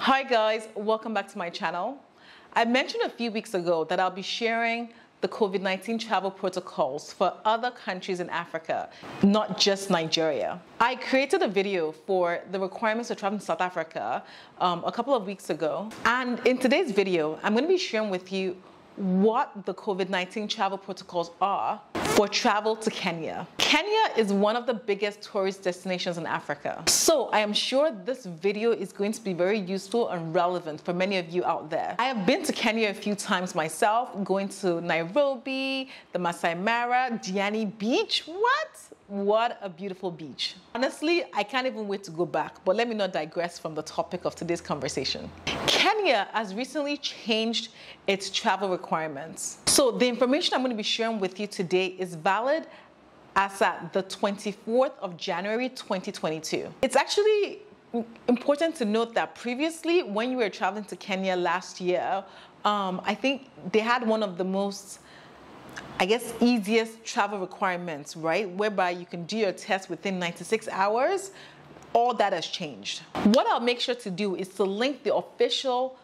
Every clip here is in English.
Hi guys, welcome back to my channel. I mentioned a few weeks ago that I'll be sharing the COVID-19 travel protocols for other countries in Africa, not just Nigeria. I created a video for the requirements of traveling to South Africa a couple of weeks ago. And in today's video, I'm going to be sharing with you what the COVID-19 travel protocols are for travel to Kenya. Kenya is one of the biggest tourist destinations in Africa. So I am sure this video is going to be very useful and relevant for many of you out there. I have been to Kenya a few times myself, going to Nairobi, the Masai Mara, Diani Beach. What a beautiful beach. Honestly, I can't even wait to go back, but let me not digress from the topic of today's conversation. Kenya has recently changed its travel requirements. So the information I'm going to be sharing with you today is valid as at the 24th of January 2022. It's actually important to note that previously, when you were traveling to Kenya last year, I think they had one of the most easiest travel requirements, right? Whereby you can do your test within 96 hours. All that has changed. What I'll make sure to do is to link the official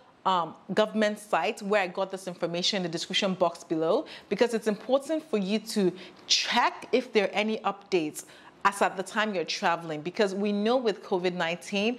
government site where I got this information in the description box below, because it's important for you to check if there are any updates as at the time you're traveling, because we know with COVID-19,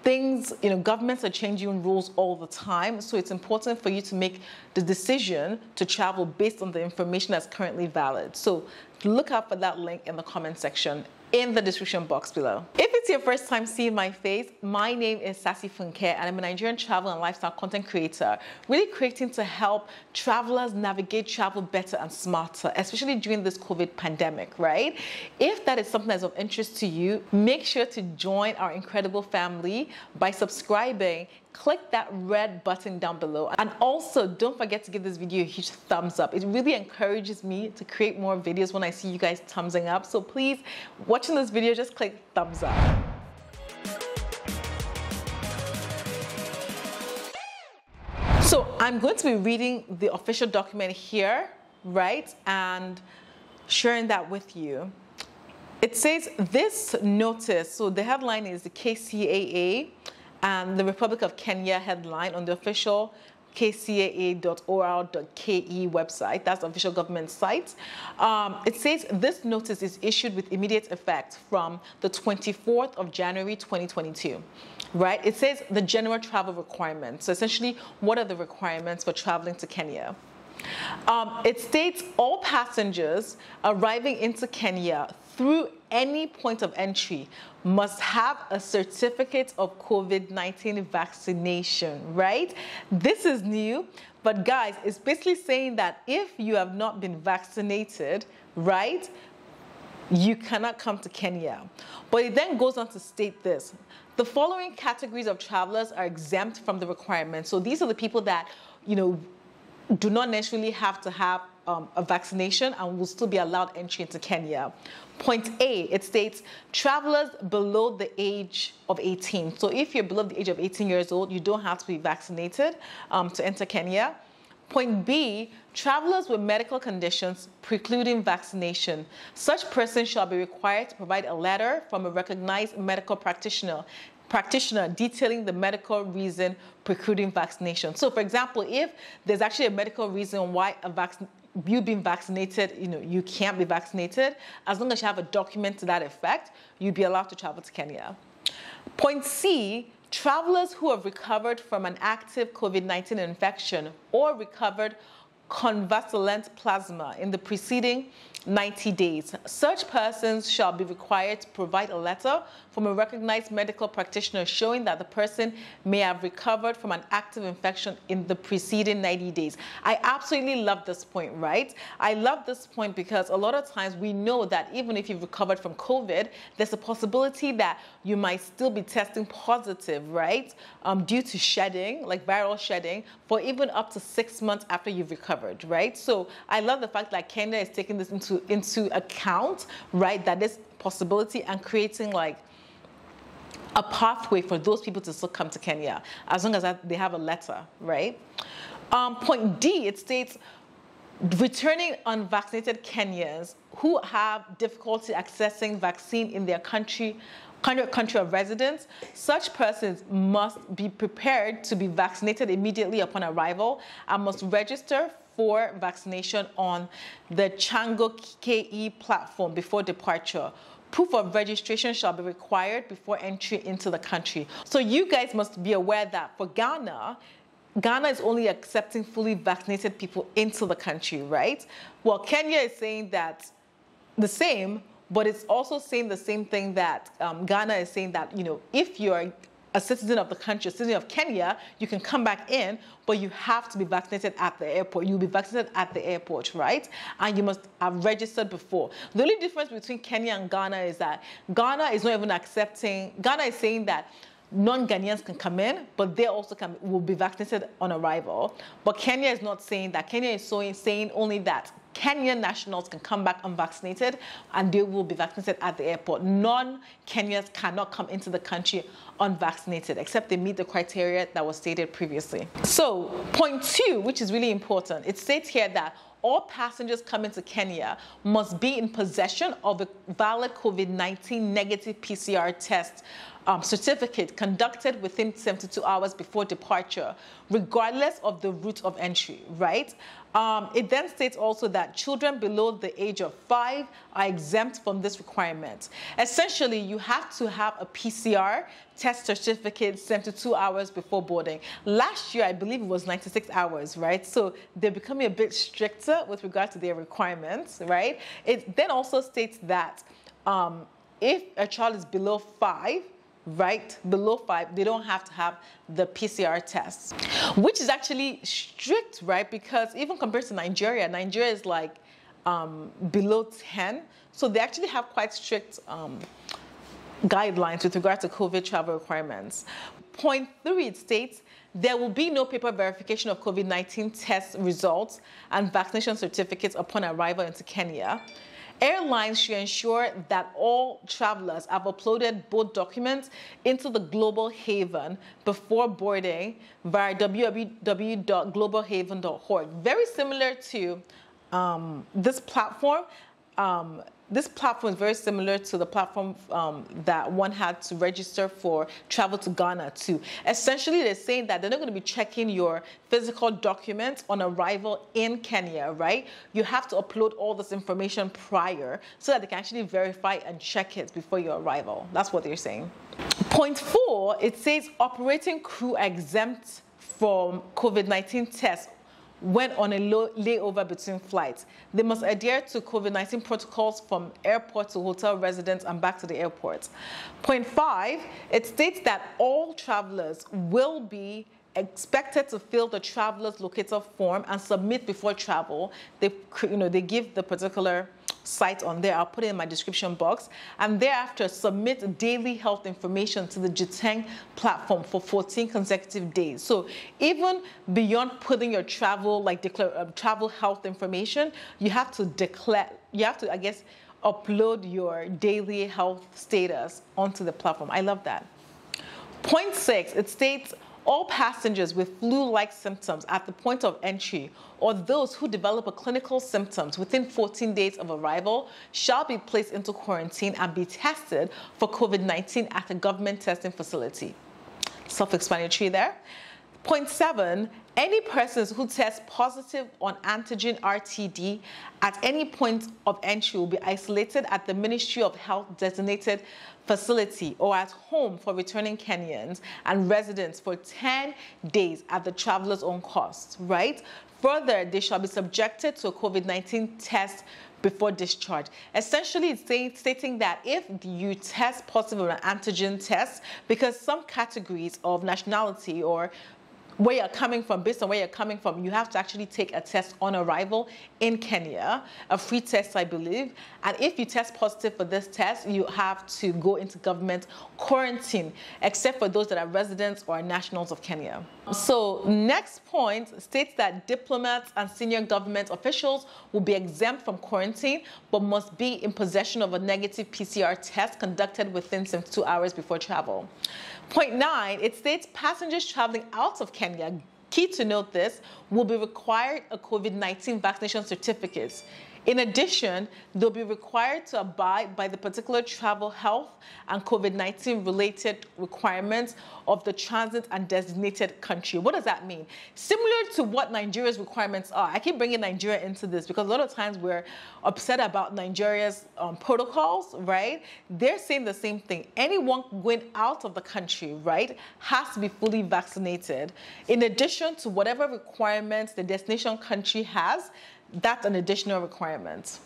things, governments are changing rules all the time. So it's important for you to make the decision to travel based on the information that's currently valid. So look out for that link in the comment section in the description box below. If it's your first time seeing my face, my name is Sassy Funke, and I'm a Nigerian travel and lifestyle content creator, really creating to help travelers navigate travel better and smarter, especially during this COVID pandemic, right? If that is something that's of interest to you, make sure to join our incredible family by subscribing. Click that red button down below, and also don't forget to give this video a huge thumbs up. It really encourages me to create more videos when I see you guys thumbsing up. So please, watching this video, just click thumbs up. So I'm going to be reading the official document here, right, and sharing that with you. It says this notice, so the headline is the KCAA and the Republic of Kenya headline on the official kcaa.or.ke website. That's the official government site. It says this notice is issued with immediate effect from the 24th of January 2022. Right? It says the general travel requirements. So essentially, what are the requirements for traveling to Kenya? It states all passengers arriving into Kenya through any point of entry must have a certificate of COVID-19 vaccination, right? This is new, but guys, it's basically saying that if you have not been vaccinated, right, you cannot come to Kenya. But it then goes on to state this: the following categories of travelers are exempt from the requirements. So these are the people that, do not necessarily have to have a vaccination and will still be allowed entry into Kenya. Point A, it states travelers below the age of 18. So if you're below the age of 18 years old, you don't have to be vaccinated to enter Kenya. Point B, travelers with medical conditions precluding vaccination. Such persons shall be required to provide a letter from a recognized medical practitioner detailing the medical reason precluding vaccination. So for example, if there's actually a medical reason why you being vaccinated, you can't be vaccinated, as long as you have a document to that effect, you'll be allowed to travel to Kenya. Point C, travelers who have recovered from an active COVID-19 infection or recovered convalescent plasma in the preceding 90 days. Such persons shall be required to provide a letter from a recognized medical practitioner showing that the person may have recovered from an active infection in the preceding 90 days. I absolutely love this point, right? I love this point because a lot of times we know that even if you've recovered from COVID, there's a possibility that you might still be testing positive, right? Due to shedding, like viral shedding, for even up to 6 months after you've recovered, right? So I love the fact that Kenya is taking this into account, right? That this possibility and creating like a pathway for those people to still come to Kenya, as long as they have a letter, right? Point D, it states returning unvaccinated Kenyans who have difficulty accessing vaccine in their country country of residence, such persons must be prepared to be vaccinated immediately upon arrival and must register for vaccination on the Chango KE platform before departure. Proof of registration shall be required before entry into the country. So you guys must be aware that for Ghana is only accepting fully vaccinated people into the country, right? Well, Kenya is saying that the same, but it's also saying the same thing that Ghana is saying that, if you're a citizen of the country, a citizen of Kenya, you can come back in, but you have to be vaccinated at the airport. You'll be vaccinated at the airport, right? And you must have registered before. The only difference between Kenya and Ghana is that Ghana is not even accepting, Ghana is saying that non-Ghanaians can come in, but they also will be vaccinated on arrival. But Kenya is not saying that. Kenya is saying only that Kenyan nationals can come back unvaccinated and they will be vaccinated at the airport. Non-Kenyans cannot come into the country unvaccinated except they meet the criteria that was stated previously. So point 2, which is really important, it states here that all passengers coming to Kenya must be in possession of a valid COVID-19 negative PCR test certificate conducted within 72 hours before departure, regardless of the route of entry, right? It then states also that children below the age of 5 are exempt from this requirement. Essentially, you have to have a PCR test certificate 72 hours before boarding. Last year, I believe it was 96 hours, right? So they're becoming a bit stricter with regard to their requirements, right? It then also states that if a child is below 5, right, below 5, they don't have to have the PCR tests, which is actually strict, right? Because even compared to Nigeria is like below 10. So they actually have quite strict guidelines with regard to COVID travel requirements. Point 3, it states there will be no paper verification of COVID-19 test results and vaccination certificates upon arrival into Kenya. Airlines should ensure that all travelers have uploaded both documents into the Global Haven before boarding via www.globalhaven.org. Very similar to this platform. This platform is very similar to the platform that one had to register for travel to Ghana too. Essentially, they're saying that they're not going to be checking your physical documents on arrival in Kenya, right? You have to upload all this information prior so that they can actually verify and check it before your arrival. That's what they're saying. Point 4, it says operating crew exempt from COVID-19 tests when on a layover between flights. They must adhere to COVID-19 protocols from airport to hotel residence and back to the airport. Point 5, it states that all travelers will be expected to fill the traveler's locator form and submit before travel. They give the particular site on there. I'll put it in my description box. And thereafter, submit daily health information to the Jiteng platform for 14 consecutive days. So even beyond putting your travel, travel health information, you have to upload your daily health status onto the platform. I love that. Point 6, it states all passengers with flu-like symptoms at the point of entry or those who develop a clinical symptoms within 14 days of arrival shall be placed into quarantine and be tested for COVID-19 at a government testing facility. Self-explanatory there. Point 7, any persons who test positive on antigen RTD at any point of entry will be isolated at the Ministry of Health designated facility or at home for returning Kenyans and residents for 10 days at the traveler's own cost, right? Further, they shall be subjected to a COVID-19 test before discharge. Essentially, it's stating that if you test positive on an antigen test, because some categories of nationality or where you're coming from, based on where you're coming from, you have to actually take a test on arrival in Kenya, a free test, I believe. And if you test positive for this test, you have to go into government quarantine, except for those that are residents or nationals of Kenya. So next point states that diplomats and senior government officials will be exempt from quarantine, but must be in possession of a negative PCR test conducted within 72 hours before travel. Point 9, it states passengers traveling out of Kenya, key to note this, will be required a COVID-19 vaccination certificate In addition, they'll be required to abide by the particular travel health and COVID-19 related requirements of the transit and designated country. What does that mean? Similar to what Nigeria's requirements are. I keep bringing Nigeria into this because a lot of times we're upset about Nigeria's protocols, right? They're saying the same thing. Anyone going out of the country, right, has to be fully vaccinated. In addition to whatever requirements the destination country has, that's an additional requirement.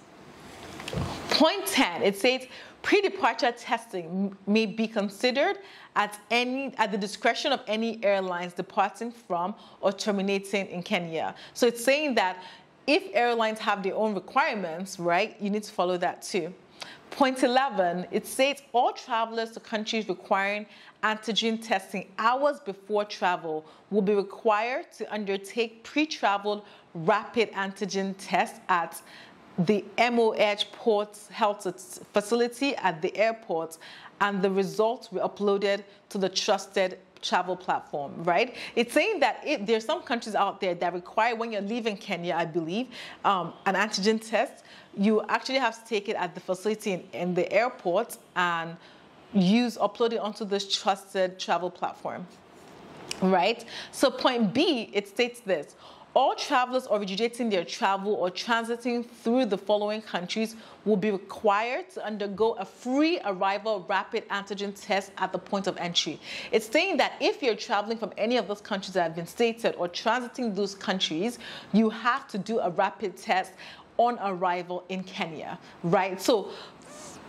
Point 10, it says pre-departure testing may be considered at the discretion of any airlines departing from or terminating in Kenya. So it's saying that if airlines have their own requirements, right, you need to follow that too. Point 11, it says all travelers to countries requiring antigen testing hours before travel will be required to undertake pre-travel rapid antigen tests at the MOH Ports Health Facility at the airport, and the results were uploaded to the trusted travel platform, right? It's saying that there's some countries out there that require, when you're leaving Kenya, I believe, an antigen test. You actually have to take it at the facility in the airport and upload it onto this trusted travel platform, right? So point B, it states this: all travelers originating their travel or transiting through the following countries will be required to undergo a free arrival rapid antigen test at the point of entry. It's saying that if you're traveling from any of those countries that have been stated or transiting those countries, you have to do a rapid test on arrival in Kenya, right? So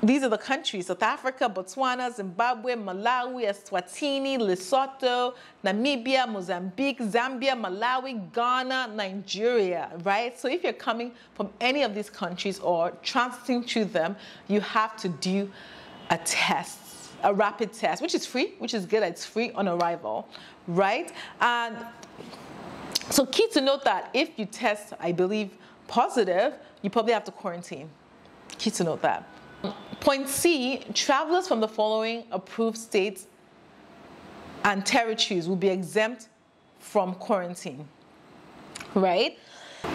these are the countries: South Africa, Botswana, Zimbabwe, Malawi, Eswatini, Lesotho, Namibia, Mozambique, Zambia, Malawi, Ghana, Nigeria, right? So if you're coming from any of these countries or transiting through them, you have to do a test, a rapid test, which is free, which is good. It's free on arrival, right? And so key to note that if you test, I believe, positive, you probably have to quarantine. Key to note that. Point C, travelers from the following approved states and territories will be exempt from quarantine, right?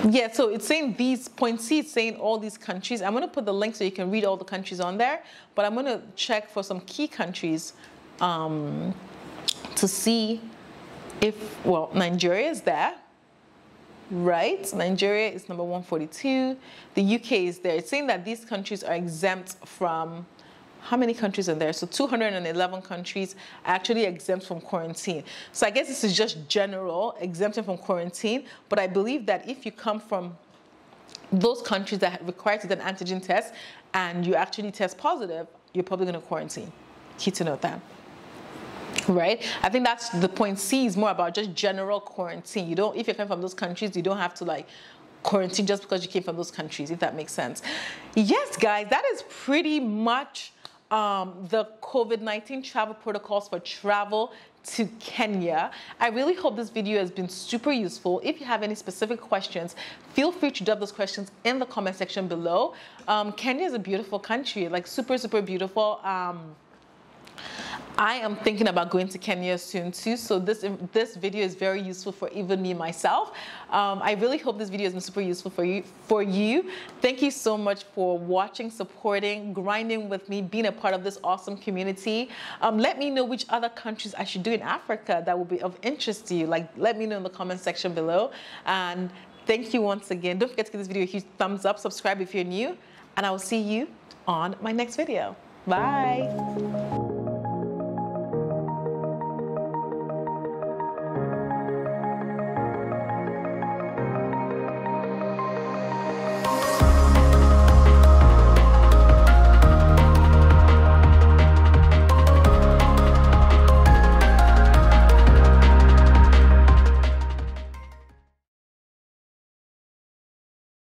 Yeah, so it's saying point C is saying all these countries. I'm going to put the link so you can read all the countries on there, but I'm going to check for some key countries to see if, well, Nigeria is there. Right, Nigeria is number 142. The UK is there. It's saying that these countries are exempt from, how many countries are there? So 211 countries are actually exempt from quarantine. So I guess this is just general exemption from quarantine. But I believe that if you come from those countries that require to do an antigen test and you actually test positive, you're probably going to quarantine. Key to note that. Right, I think that's the point. C is more about just general quarantine. You don't, if you come from those countries, you don't have to like quarantine just because you came from those countries, if that makes sense. Yes, guys, that is pretty much the COVID-19 travel protocols for travel to Kenya. I really hope this video has been super useful. If you have any specific questions, feel free to drop those questions in the comment section below. Kenya is a beautiful country, like super, super beautiful. I am thinking about going to Kenya soon too, so this video is very useful for even me myself. I really hope this video has been super useful for you. Thank you so much for watching, supporting, grinding with me, being a part of this awesome community. Let me know which other countries I should do in Africa that will be of interest to you. Like, let me know in the comment section below. And thank you once again. Don't forget to give this video a huge thumbs up, subscribe if you're new, and I will see you on my next video. Bye.